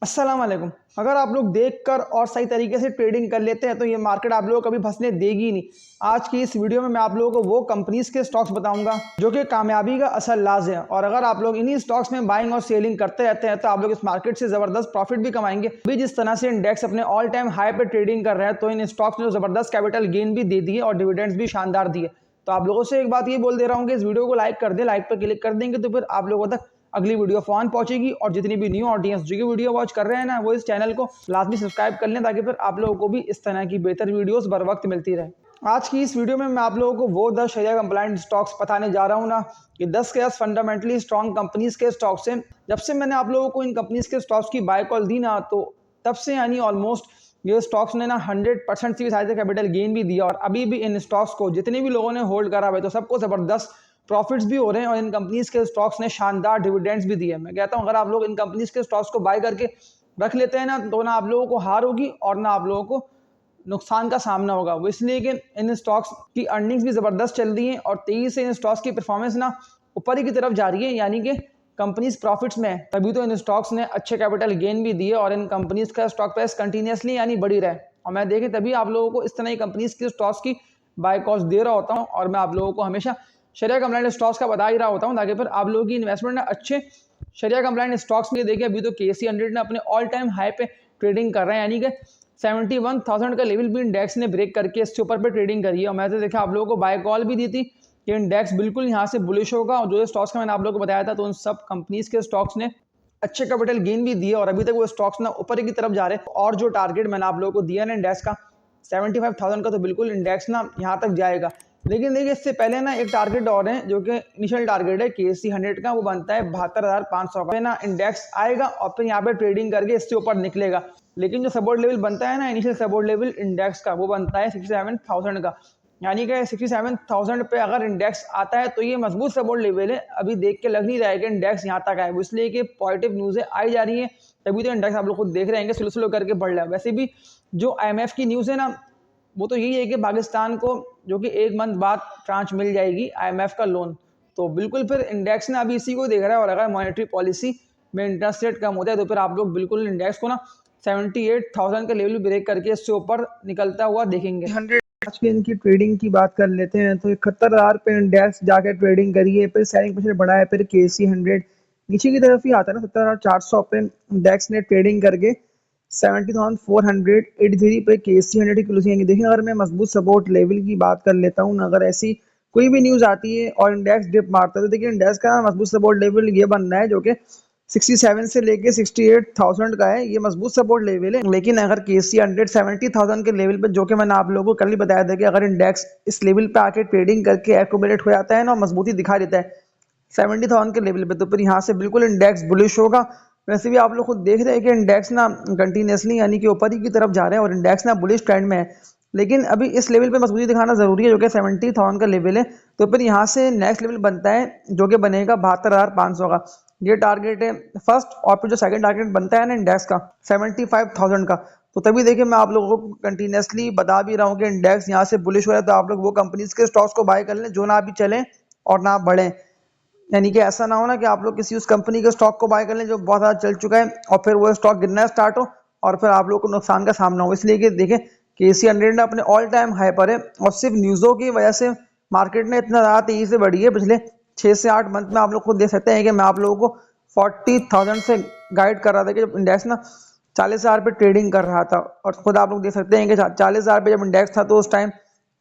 अस्सलाम वालेकुम। अगर आप लोग देखकर और सही तरीके से ट्रेडिंग कर लेते हैं तो ये मार्केट आप लोगों को कभी फंसने देगी ही नहीं। आज की इस वीडियो में मैं आप लोगों को वो कंपनीज के स्टॉक्स बताऊंगा जो कि कामयाबी का असल राज है, और अगर आप लोग इन्हीं स्टॉक्स में बाइंग और सेलिंग करते रहते हैं तो आप लोग इस मार्केट से जबरदस्त प्रॉफिट भी कमाएंगे। अभी जिस तरह से इंडेक्स अपने ऑल टाइम हाई पे ट्रेडिंग कर रहा है तो इन स्टॉक्स ने जबरदस्त कैपिटल गेन भी दे दिए और डिविडेंड्स भी शानदार दिए। तो आप लोगों से एक बात ये बोल दे रहा हूँ कि इस वीडियो को लाइक कर दें। लाइक पर क्लिक कर देंगे तो फिर आप लोगों तक अगली वीडियो फॉन पहुंचेगी, और जितनी भी न्यू ऑडियंस जो कि वीडियो वॉच कर रहे हैं ना, वो इस चैनल को लाजमी सब्सक्राइब कर लें ताकि फिर आप लोगों को भी इस तरह की बेहतर वीडियोस बर वक्त मिलती रहे। आज की इस वीडियो में मैं आप लोगों को वो 10 शरिया कंप्लाइंट स्टॉक्स बताने जा रहा हूँ ना, कि 10 के 10 फंडामेंटली स्ट्रॉन्ग कंपनीज के स्टॉक्स हैं। जब से मैंने आप लोगों को इन कंपनीज के स्टॉक्स की बाय कॉल दी ना, तो तब से यानी ऑलमोस्ट ये स्टॉक्स ने ना 100% से भी ज्यादा कैपिटल गेन भी दिया, और अभी भी इन स्टॉक्स को जितने भी लोगों ने होल्ड करा हुआ है तो सबको जबरदस्त प्रॉफिट्स भी हो रहे हैं, और इन कंपनीज के स्टॉक्स ने शानदार डिविडेंड्स भी दिए। मैं कहता हूं अगर आप लोग इन कंपनीज के स्टॉक्स को बाय करके रख लेते हैं ना, तो ना आप लोगों को हार होगी और ना आप लोगों को नुकसान का सामना होगा। वो इसलिए कि इन स्टॉक्स की अर्निंग्स भी जबरदस्त चल रही हैं और तेजी से इन स्टॉक्स की परफॉर्मेंस ना ऊपर ही की तरफ जा रही है, यानी कि कंपनीज प्रॉफिट्स में है। तभी तो इन स्टॉक्स ने अच्छे कैपिटल गेन भी दिए और इन कंपनीज का स्टॉक प्राइस कंटिन्यूसली यानी बढ़ी रहे। और मैं देखें तभी आप लोगों को इस तरह की कंपनीज के स्टॉक्स की बाय कॉस्ट दे रहा होता हूँ, और मैं आप लोगों को हमेशा शरिया कंप्लाइंट स्टॉक्स का बता ही रहा होता हूँ ताकि फिर आप लोगों की इन्वेस्टमेंट ना अच्छे शरिया कंप्लाइंट स्टॉक्स में। देखिए अभी तो KC 100 ने अपने ऑल टाइम हाई पे ट्रेडिंग कर रहे हैं, यानी कि 71,000 का लेवल भी इंडेक्स ने ब्रेक करके इससे ऊपर पे ट्रेडिंग करी है। और मैं तो देखा आप लोगों को बाय कॉल भी दी थी कि इंडेक्स बिल्कुल यहाँ से बुलिश होगा, और जो स्टॉक्स का मैंने आप लोगों को बताया था तो उन सब कंपनीज के स्टॉक्स ने अच्छे कैपिटल गेन भी दिए, और अभी तक वो स्टॉक्स ना ऊपर की तरफ जा रहे हैं। और जो टारगेट मैंने आप लोगों को दिया ना इंडेक्स का 75,000 का, तो बिल्कुल इंडेक्स ना यहाँ तक जाएगा। लेकिन देखिए इससे पहले ना एक टारगेट और है जो कि इनिशियल टारगेट है KC 100 का, वो बनता है 72,500 का ना इंडेक्स आएगा और फिर यहाँ पे ट्रेडिंग करके इससे ऊपर निकलेगा। लेकिन जो सपोर्ट लेवल बनता है ना इनिशियल सपोर्ट लेवल इंडेक्स का, वो बनता है 67,000 का, यानी कि 67,000 पे अगर इंडेक्स आता है तो ये मजबूत सपोर्ट लेवल है। अभी देख के लग नहीं रहा है कि इंडेक्स यहाँ तक आए, वो इसलिए कि पॉजिटिव न्यूज़ें आई जा रही है, तभी तो इंडेक्स आप लोग खुद देख रहे हैं स्लो स्लो करके बढ़ रहा है। वैसे भी जो IMF की न्यूज़ है ना, वो तो यही है कि पाकिस्तान को जो कि एक मंथ बाद ट्रांच मिल जाएगी IMF का लोन। तो बिल्कुल फिर इंडेक्स ना अभी इसी को देख रहा है, और अगर मॉनेटरी पॉलिसी में इंटरेस्ट रेट कम होता है तो फिर आप लोग बिल्कुल इंडेक्स को ना 78,000 का लेवल ब्रेक करके इससे ऊपर निकलता हुआ देखेंगे। 100 आज के इनकी ट्रेडिंग की बात कर लेते हैं तो 71,000 पे इंडेक्स जाके ट्रेडिंग करिए, फिर सेलिंग प्रेशर बढ़ा है, फिर KC 100 नीचे की तरफ ही आता है ना। 70,400 पे इंडेक्स ने ट्रेडिंग करके 70,483 पे KC 100 की क्लोजिंग। देखिए अगर मैं मजबूत सपोर्ट लेवल की बात कर लेता हूँ, अगर ऐसी कोई भी न्यूज आती है और इंडेक्स डिप मारता है तो देखिए इंडेक्स का मजबूत सपोर्ट लेवल ये बनना है जो कि 67 से लेके 68,000 का है, ये मजबूत सपोर्ट लेवल है। लेकिन अगर KC 100 70,000 के लेवल पे, जो कि मैंने आप लोगों को कल ही बताया था कि अगर इंडेक्स इस लेवल पे आके ट्रेडिंग करके एक्यूमुलेट हो जाता है ना, मजबूती दिखा देता है 70,000 के लेवल पे, तो फिर यहाँ से बिल्कुल इंडेक्स बुलिश होगा। वैसे भी आप लोग खुद देख रहे हैं कि इंडेक्स ना कंटिन्यूसली यानी कि ऊपर ही की तरफ जा रहे हैं और इंडेक्स ना बुलिश ट्रेंड में है। लेकिन अभी इस लेवल पे मजबूती दिखाना जरूरी है जो कि 70,000 का लेवल है। तो फिर यहाँ से नेक्स्ट लेवल बनता है जो कि बनेगा 72,500 का, ये टारगेट है फर्स्ट। और फिर जो सेकंड टारगेट बनता है ना इंडेक्स का 75,000 का। तो तभी देखिए मैं आप लोगों को कंटिन्यूसली बता भी रहा हूँ कि इंडेक्स यहाँ से बुलिश हो रहा है, तो आप लोग वो कंपनीज के स्टॉक्स को बाय कर लें जो ना अभी चलें और ना बढ़े। यानी कि ऐसा ना हो ना कि आप लोग किसी उस कंपनी के स्टॉक को बाय कर लें जो बहुत ज़्यादा चल चुका है और फिर वो स्टॉक गिरना स्टार्ट हो और फिर आप लोग को नुकसान का सामना हो। इसलिए कि देखें KC 100 ने अपने ऑल टाइम हाई पर है, और सिर्फ न्यूज़ों की वजह से मार्केट ने इतना ज़्यादा तेजी से बढ़ी है पिछले 6 से 8 मंथ में। आप लोग खुद देख सकते हैं कि मैं आप लोगों को 40,000 से गाइड कर रहा था कि जब इंडेक्स ना 40,000 पे ट्रेडिंग कर रहा था, और खुद आप लोग देख सकते हैं कि 40,000 पे जब इंडेक्स था तो उस टाइम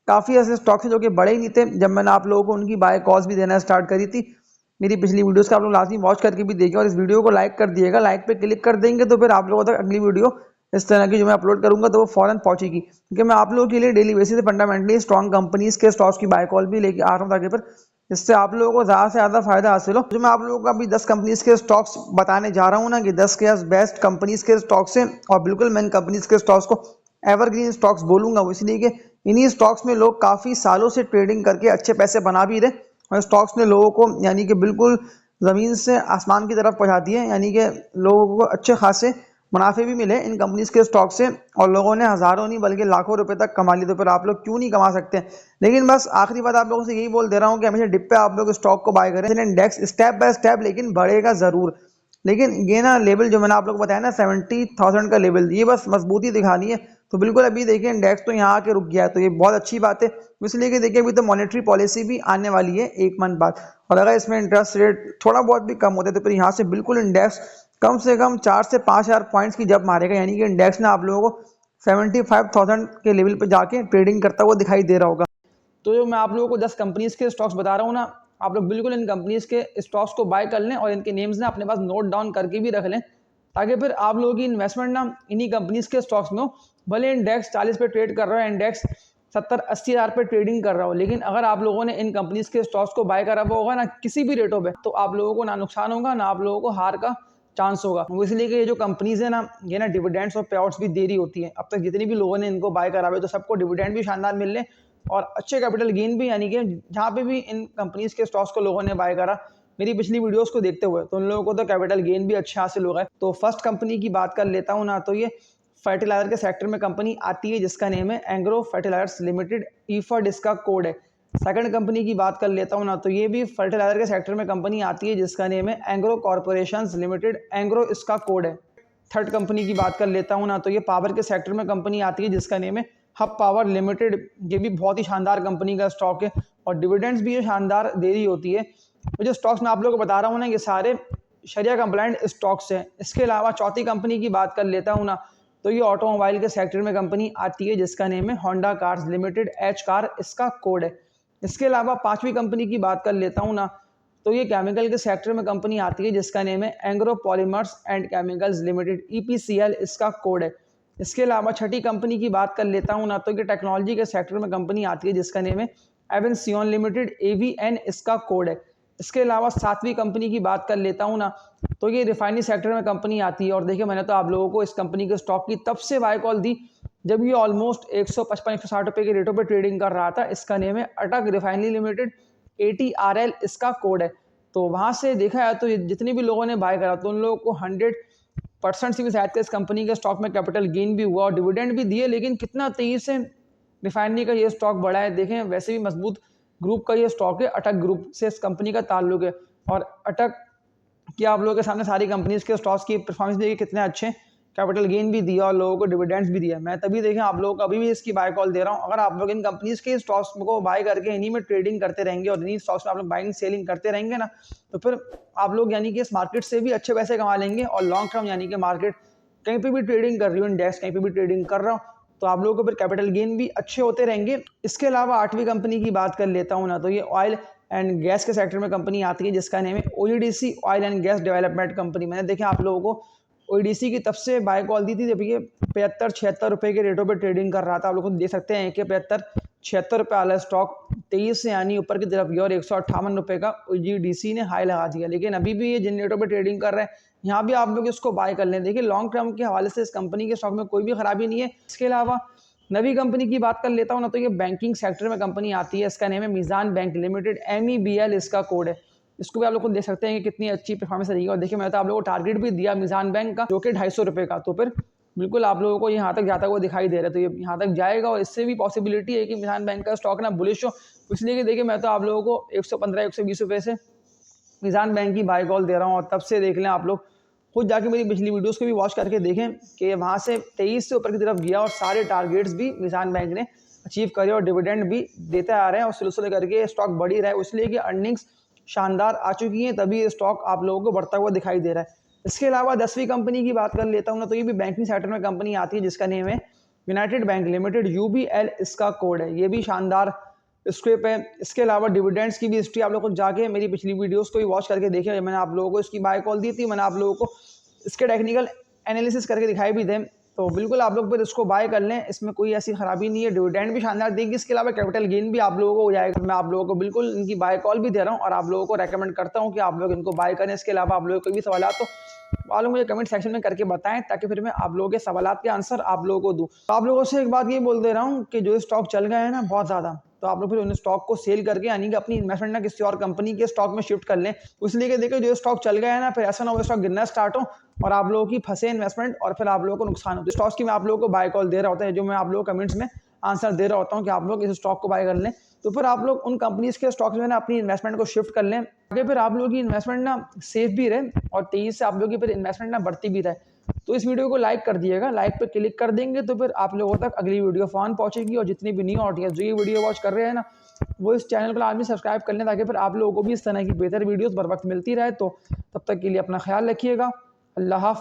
काफ़ी ऐसे स्टॉक्स हैं जो कि बड़े ही नहीं थे जब मैंने आप लोगों को उनकी बाय कॉल्स भी देना स्टार्ट करी थी। मेरी पिछली वीडियोस का आप लोग लाजमी वॉच करके भी देखिए, और इस वीडियो को लाइक कर दिएगा। लाइक पे क्लिक कर देंगे तो फिर आप लोगों तक अगली वीडियो इस तरह की जो मैं अपलोड करूंगा तो वो फौरन पहुंचेगी, क्योंकि मैं आप लोगों के लिए डेली बेसिस पे फंडामेंटली स्ट्रॉन्ग कंपनीज के स्टॉक्स की बाय कॉल भी लेके आ रहा हूँ ताकि फिर इससे आप लोगों को ज़्यादा से ज़्यादा फायदा हासिल हो। जो मैं आप लोगों को अभी 10 कंपनीज के स्टॉक्स बताने जा रहा हूँ ना, कि 10 के बेस्ट कंपनीज के स्टॉक्स हैं, और बिल्कुल मैं इन कंपनीज के स्टॉक्स को एवरग्रीन स्टॉक्स बोलूंगा, वो इसलिए कि इन्हीं स्टॉक्स में लोग काफ़ी सालों से ट्रेडिंग करके अच्छे पैसे बना भी रहे, और स्टॉक्स ने लोगों को यानी कि बिल्कुल ज़मीन से आसमान की तरफ पहुंचा दिए, यानी कि लोगों को अच्छे खासे मुनाफे भी मिले इन कंपनीज के स्टॉक से, और लोगों ने हज़ारों नहीं बल्कि लाखों रुपए तक कमा लिए। तो फिर आप लोग क्यों नहीं कमा सकते। लेकिन बस आखिरी बात आप लोगों से यही बोल दे रहा हूँ कि हमेशा डिप पे आप लोग स्टॉक को बाय करें। इंडेक्स स्टेप बाय स्टेप लेकिन बढ़ेगा ज़रूर, लेकिन ये ना लेवल जो मैंने आप लोग को बताया ना 70,000 का लेवल, ये बस मजबूती दिखानी है। तो बिल्कुल अभी देखिए इंडेक्स तो यहाँ आके रुक गया है, तो ये बहुत अच्छी बात है। इसलिए कि देखिए अभी तो मॉनेटरी पॉलिसी भी आने वाली है 1 मंथ बाद, और अगर इसमें इंटरेस्ट रेट थोड़ा बहुत भी कम होते तो फिर यहाँ से बिल्कुल इंडेक्स कम से कम 4 से 5,000 पॉइंट्स की जब मारेगा, यानी कि इंडेक्स ना आप लोगों को 75,000 के लेवल पे जाके ट्रेडिंग करता हुआ दिखाई दे रहा होगा। तो जो मैं आप लोगों को 10 कंपनीज के स्टॉक्स बता रहा हूँ ना, आप लोग बिल्कुल इन कंपनीज के स्टॉक्स को बाय कर लें और इनके नेम्स ना अपने पास नोट डाउन करके भी रख लें, ताकि फिर आप लोगों की इन्वेस्टमेंट ना इन्हीं कंपनीज के स्टॉक्स में हो। भले इंडेक्स 40 पे ट्रेड कर रहा है, इंडेक्स 70-80 हज़ार पे ट्रेडिंग कर रहा हो, लेकिन अगर आप लोगों ने इन कंपनीज के स्टॉक्स को बाय करा हुआ होगा ना किसी भी रेटों पे, तो आप लोगों को ना नुकसान होगा ना आप लोगों को हार का चांस होगा। वो इसलिए कि ये जो कंपनीज है ना, ये ना डिविडेंड्स और पे आउट्स भी दे रही होती है। अब तक जितनी भी लोगों ने इनको बाय करा हुआ है तो सबको डिविडेंड भी शानदार मिल रहे और अच्छे कैपिटल गेन भी, यानी कि जहाँ पे भी इन कंपनीज के स्टॉक्स को लोगों ने बाय करा मेरी पिछली वीडियोस को देखते हुए, तो उन लोगों को तो कैपिटल गेन भी अच्छा हासिल होगा। तो फर्स्ट कंपनी की बात कर लेता हूँ ना, तो ये फर्टिलाइजर के सेक्टर में कंपनी आती है जिसका नेम है एंग्रो फर्टिलाइजर्स लिमिटेड, ईफड इसका कोड है। सेकंड कंपनी की बात कर लेता हूँ ना, तो ये भी फर्टिलाइजर के सेक्टर में कंपनी आती है जिसका नेम है एंग्रो कॉर्पोरेशन लिमिटेड, एंग्रो इसका कोड है। थर्ड कंपनी की बात कर लेता हूँ ना, तो ये पावर के सेक्टर में कंपनी आती है जिसका नेम है हब पावर लिमिटेड। ये भी बहुत ही शानदार कंपनी का स्टॉक है और डिविडेंड्स भी ये शानदार दे रही होती है। तो जो स्टॉक्स मैं आप लोगों को बता रहा हूँ ना, ये सारे शरिया कंप्लाइंट स्टॉक्स हैं। इसके अलावा चौथी कंपनी की बात कर लेता हूँ ना, तो ये ऑटोमोबाइल के सेक्टर में कंपनी आती है जिसका नेम है Honda cars limited, H car इसका कोड है। इसके अलावा पांचवी कंपनी की बात कर लेता हूँ ना, तो ये केमिकल के सेक्टर में कंपनी आती है जिसका नेम है Engro polymers and chemicals limited, EPCL इसका कोड है। इसके अलावा छठी कंपनी की बात कर लेता हूँ ना, तो ये टेक्नोलॉजी के सेक्टर में कंपनी आती है जिसका नेम है एवेंसियन लिमिटेड, एवीएन इसका कोड है। इसके अलावा सातवीं कंपनी की बात कर लेता हूँ ना, तो ये रिफाइनरी सेक्टर में कंपनी आती है। और देखिए मैंने तो आप लोगों को इस कंपनी के स्टॉक की तब से बाय कॉल दी जब ये ऑलमोस्ट 155-160 रुपए के रेटों पे ट्रेडिंग कर रहा था। इसका नेम है अटक रिफाइनरी लिमिटेड, ATRL इसका कोड है। तो वहां से देखा है तो जितने भी लोगों ने बाय करा तो उन लोगों को 100% से भी शायद इस कंपनी के स्टॉक में कैपिटल गेन भी हुआ और डिविडेंड भी दिए। लेकिन कितना तेजी से रिफाइनरी का ये स्टॉक बढ़ा है, देखें वैसे भी मजबूत ग्रुप का ये स्टॉक है, अटक ग्रुप से इस कंपनी का ताल्लुक है। और अटक कि आप लोगों के सामने सारी कंपनीज के स्टॉक्स की परफॉर्मेंस देखिए कितने अच्छे, कैपिटल गेन भी दिया और लोगों को डिविडेंड्स भी दिया। मैं तभी देखें आप लोगों को अभी भी इसकी बाय कॉल दे रहा हूँ। अगर आप लोग इन कंपनीज के स्टॉक्स को बाय करके इन्हीं में ट्रेडिंग करते रहेंगे और इन्हीं स्टॉक्स में आप लोग बाइंग सेलिंग करते रहेंगे ना, तो फिर आप लोग यानी कि इस मार्केट से भी अच्छे पैसे कमा लेंगे। और लॉन्ग टर्म यानी कि मार्केट कहीं पर भी ट्रेडिंग कर रही हो, इंडेक्स कहीं पर भी ट्रेडिंग कर रहा हूँ, तो आप लोगों को फिर कैपिटल गेन भी अच्छे होते रहेंगे। इसके अलावा आठवीं कंपनी की बात कर लेता हूँ ना, तो ये ऑयल एंड गैस के सेक्टर में कंपनी आती है जिसका नेम है OEDC, oil and gas development company. मैंने देखा आप लोगों को OEDC की तब से बाय कॉल दी थी जब ये 75-76 रुपए के रेटों पे ट्रेडिंग कर रहा था। आप लोग देख सकते हैं कि 75-76 रुपए वाला स्टॉक 23 से यानी ऊपर की तरफ गया और 158 रुपए का OEDC ने हाई लगा दिया। लेकिन अभी भी ये जिन रेटों पे ट्रेडिंग कर रहे हैं, यहाँ भी आप लोग इसको बाय कर लें। देखिए लॉन्ग टर्म के हवाले से इस कंपनी के स्टॉक में कोई भी खराबी नहीं है। इसके अलावा नवी कंपनी की बात कर लेता हूँ ना, तो ये बैंकिंग सेक्टर में कंपनी आती है, इसका नेम है मीज़ान बैंक लिमिटेड, MEBL इसका कोड है। इसको भी आप लोग को देख सकते हैं कि कितनी अच्छी परफॉर्मेंस रही है। और देखिए मैंने तो आप लोगों को टारगेट भी दिया मीज़ान बैंक का, जो कि 250 रुपये का, तो फिर बिल्कुल आप लोगों को यहाँ तक जाता हुआ दिखाई दे रहा है। तो ये यहाँ तक जाएगा और इससे भी पॉसिबिलिटी है कि मीज़ान बैंक का स्टॉक ना बुलिश हो। इसलिए कि देखिए मैं तो आप लोगों को 115-120 रुपये से मीज़ान बैंक की बाय कॉल दे रहा हूँ। और तब से देख लें आप लोग, खुद जाके मेरी पिछली वीडियोस को भी वॉच करके देखें कि वहाँ से 23 से ऊपर की तरफ गया और सारे टारगेट्स भी मीज़ान बैंक ने अचीव करे और डिविडेंड भी देते आ रहे हैं और सिलसिले करके स्टॉक बढ़ ही रहा है। इसलिए कि अर्निंग्स शानदार आ चुकी हैं, तभी स्टॉक आप लोगों को बढ़ता हुआ दिखाई दे रहा है। इसके अलावा 10वीं कंपनी की बात कर लेता हूँ ना, तो ये भी बैंकिंग सेक्टर में कंपनी आती है जिसका नेम है यूनाइटेड बैंक लिमिटेड, UBL इसका कोड है। ये भी शानदार स्क्रिप है। इसके अलावा डिविडेंड्स की भी हिस्ट्री आप लोग को जाके मेरी पिछली वीडियोस को भी वॉच करके देखें। मैंने आप लोगों को इसकी बाय कॉल दी थी, मैंने आप लोगों को इसके टेक्निकल एनालिसिस करके दिखाई भी दें। तो बिल्कुल आप लोग फिर इसको बाय कर लें, इसमें कोई ऐसी खराबी नहीं है, डिविडेंड भी शानदार देगी। इसके अलावा कैपिटल गेन भी आप लोगों को हो जाएगा। मैं आप लोगों को बिल्कुल इनकी बाय कॉल भी दे रहा हूँ और आप लोगों को रेकमेंड करता हूँ कि आप लोग इनको बाय करें। इसके अलावा आप लोगों को कोई भी सवाल तो आप लोग मुझे कमेंट सेक्शन में करके बताएं, ताकि फिर मैं आप लोगों के सवालात के आंसर आप लोगों को दूं। तो आप लोगों से एक बात ये बोल दे रहा हूँ कि जो स्टॉक चल गए हैं ना बहुत ज़्यादा, तो आप लोग फिर उन स्टॉक को सेल करके यानी कि अपनी इन्वेस्टमेंट ना किसी और कंपनी के स्टॉक में शिफ्ट कर लें। इसलिए कि देखो जो स्टॉक चल गया है ना, फिर ऐसा ना हो स्टॉक गिरना स्टार्ट हो और आप लोगों की फंसे इन्वेस्टमेंट और फिर आप लोगों को नुकसान हो। तो स्टॉक्स की मैं आप लोगों को बाय कॉल दे रहा होता है जो मैं आप लोगों को कमेंट्स में आंसर दे रहा होता हूँ कि आप लोग इस स्टॉक को बाय कर लें, तो फिर आप लोग उन कंपनीज के स्टॉक्स में ना अपनी इन्वेस्टमेंट को शिफ्ट कर लें, आगे फिर आप लोगों की इन्वेस्टमेंट ना सेफ भी रहे और तेजी से आप लोगों की फिर इन्वेस्टमेंट ना बढ़ती भी रहे। तो इस वीडियो को लाइक कर दिएगा, लाइक पे क्लिक कर देंगे तो फिर आप लोगों तक अगली वीडियो फौरन पहुंचेगी। और जितनी भी न्यू ऑडियंस जो ये वीडियो वॉच कर रहे हैं ना, वो इस चैनल को आदमी सब्सक्राइब कर लें, ताकि फिर आप लोगों को भी इस तरह की बेहतर वीडियोस बर वक्त मिलती रहे। तो तब तक के लिए अपना ख्याल रखिएगा। अल्लाह हाफ़िज़।